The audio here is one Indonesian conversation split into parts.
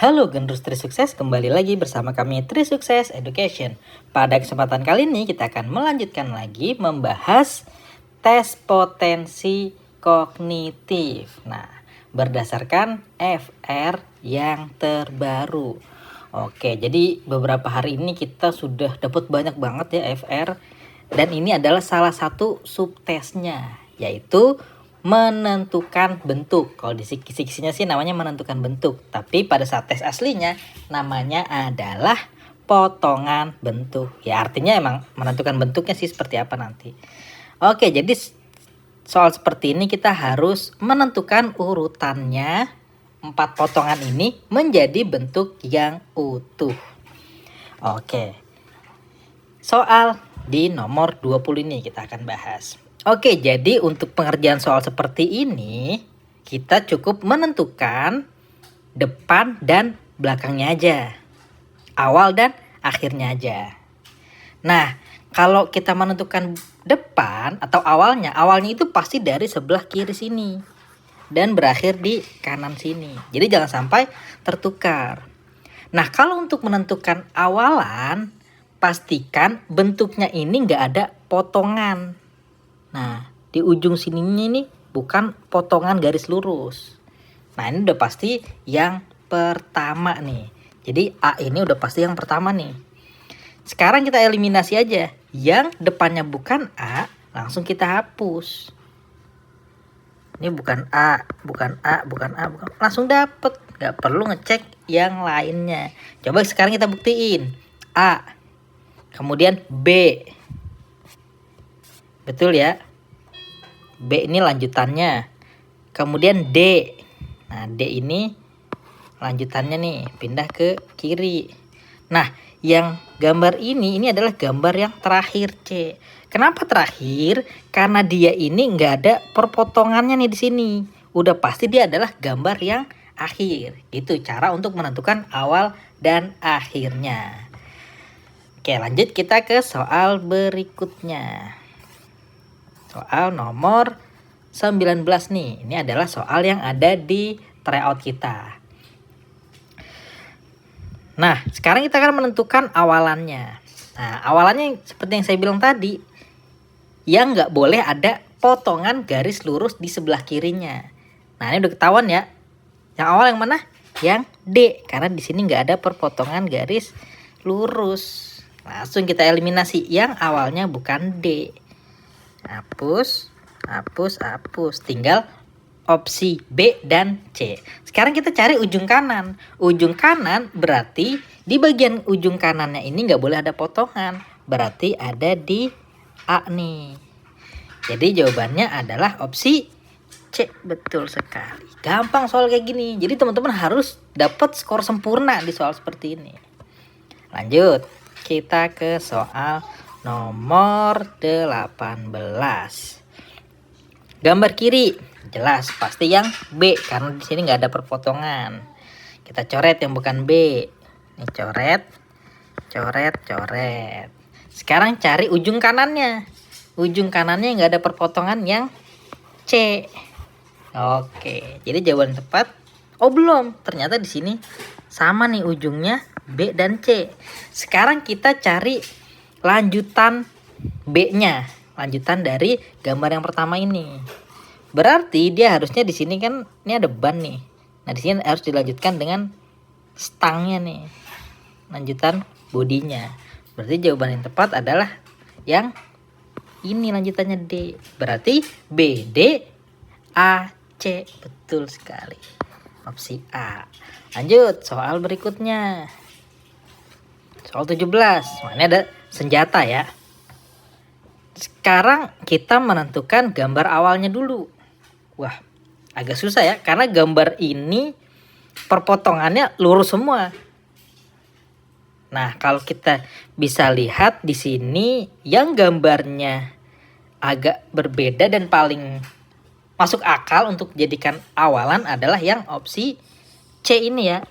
Halo Gendrus Trisukses, kembali lagi bersama kami Trisukses Education. Pada kesempatan kali ini kita akan melanjutkan lagi membahas tes potensi kognitif. Nah, berdasarkan FR yang terbaru. Oke, jadi beberapa hari ini kita sudah dapat banyak banget ya FR. Dan ini adalah salah satu subtesnya, yaitu menentukan bentuk. Kalau di kisi-kisinya sih namanya menentukan bentuk, tapi pada saat tes aslinya namanya adalah potongan bentuk. Ya artinya emang menentukan bentuknya sih seperti apa nanti. Oke, jadi soal seperti ini kita harus menentukan urutannya 4 potongan ini menjadi bentuk yang utuh. Oke. Soal di nomor 20 ini kita akan bahas. Oke, jadi untuk pengerjaan soal seperti ini, kita cukup menentukan depan dan belakangnya aja. Awal dan akhirnya aja. Nah, kalau kita menentukan depan atau awalnya itu pasti dari sebelah kiri sini. Dan berakhir di kanan sini. Jadi jangan sampai tertukar. Nah, kalau untuk menentukan awalan, pastikan bentuknya ini nggak ada potongan. Nah, di ujung sininya ini bukan potongan garis lurus. Nah, ini udah pasti yang pertama nih. Jadi A ini udah pasti yang pertama nih. Sekarang kita eliminasi aja. Yang depannya bukan A, langsung kita hapus. Ini bukan A, bukan A, bukan A, bukan. Langsung dapet. Gak perlu ngecek yang lainnya. Coba sekarang kita buktiin. A, kemudian B. Betul ya? B ini lanjutannya. Kemudian D. Nah, D ini lanjutannya nih, pindah ke kiri. Nah, yang gambar ini adalah gambar yang terakhir C. Kenapa terakhir? Karena dia ini nggak ada perpotongannya nih di sini. Udah pasti dia adalah gambar yang akhir. Itu cara untuk menentukan awal dan akhirnya. Oke, lanjut kita ke soal berikutnya. Soal nomor 19 nih. Ini adalah soal yang ada di tryout kita. Nah, sekarang kita akan menentukan awalannya. Nah, awalannya seperti yang saya bilang tadi, yang nggak boleh ada potongan garis lurus di sebelah kirinya. Nah, ini udah ketahuan ya. Yang awal yang mana? Yang D, karena di sini nggak ada perpotongan garis lurus. Langsung kita eliminasi yang awalnya bukan D. Hapus, hapus, hapus. Tinggal opsi B dan C. Sekarang kita cari ujung kanan. Ujung kanan berarti di bagian ujung kanannya ini nggak boleh ada potongan. Berarti ada di A nih. Jadi jawabannya adalah opsi C. Betul sekali. Gampang soal kayak gini. Jadi teman-teman harus dapat skor sempurna di soal seperti ini. Lanjut. Kita ke soal nomor 18. Gambar kiri jelas pasti yang B karena di sini nggak ada perpotongan. Kita coret yang bukan B. Ini coret, coret, coret. Sekarang cari ujung kanannya. Ujung kanannya nggak ada perpotongan yang C. Oke, jadi jawaban tepat. Oh belum, ternyata di sini sama nih ujungnya B dan C. Sekarang kita cari lanjutan B-nya, lanjutan dari gambar yang pertama ini. Berarti dia harusnya di sini kan ini ada ban nih. Nah, di sini harus dilanjutkan dengan stangnya nih. Lanjutan bodinya. Berarti jawaban yang tepat adalah yang ini lanjutannya D. Berarti B, D, A, C. Betul sekali. Opsi A. Lanjut soal berikutnya. Soal 17. Nah, ini ada senjata ya. Sekarang kita menentukan gambar awalnya dulu. Wah, agak susah ya karena gambar ini perpotongannya lurus semua. Nah, kalau kita bisa lihat di sini yang gambarnya agak berbeda dan paling masuk akal untuk jadikan awalan adalah yang opsi C ini ya.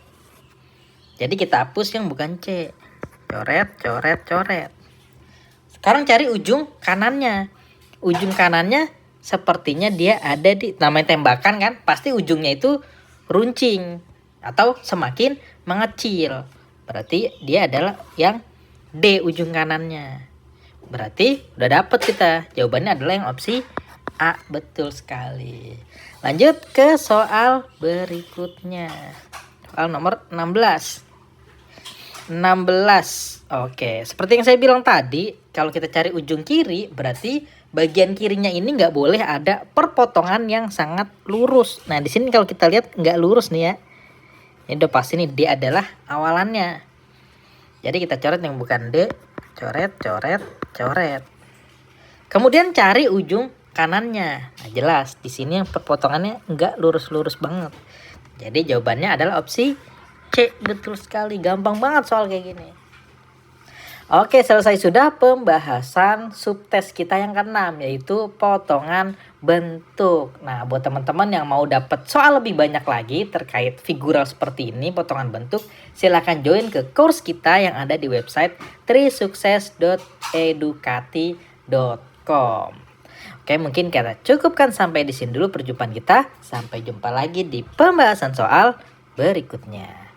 Jadi kita hapus yang bukan C. Coret, coret, coret. Sekarang cari ujung kanannya. Ujung kanannya sepertinya dia ada di namanya tembakan kan, pasti ujungnya itu runcing. atau semakin mengecil. Berarti dia adalah yang D ujung kanannya. Berarti udah dapet kita. Jawabannya adalah yang opsi A. Betul sekali. Lanjut ke soal berikutnya. Soal nomor 16. Oke, seperti yang saya bilang tadi, kalau kita cari ujung kiri, berarti bagian kirinya ini nggak boleh ada perpotongan yang sangat lurus. Nah, di sini kalau kita lihat nggak lurus nih ya. Ini udah pasti nih D adalah awalannya. Jadi kita coret yang bukan D, coret. Kemudian cari ujung kanannya. Nah, jelas di sini yang perpotongannya nggak lurus-lurus banget. Jadi jawabannya adalah opsi C. Betul sekali, gampang banget soal kayak gini. Oke, selesai sudah pembahasan subtes kita yang keenam, yaitu potongan bentuk. Nah, buat teman-teman yang mau dapat soal lebih banyak lagi terkait figural seperti ini, potongan bentuk, silakan join ke course kita yang ada di website trisukses.edukati.com. Oke, mungkin kita cukupkan sampai di sini dulu perjumpaan kita. Sampai jumpa lagi di pembahasan soal berikutnya.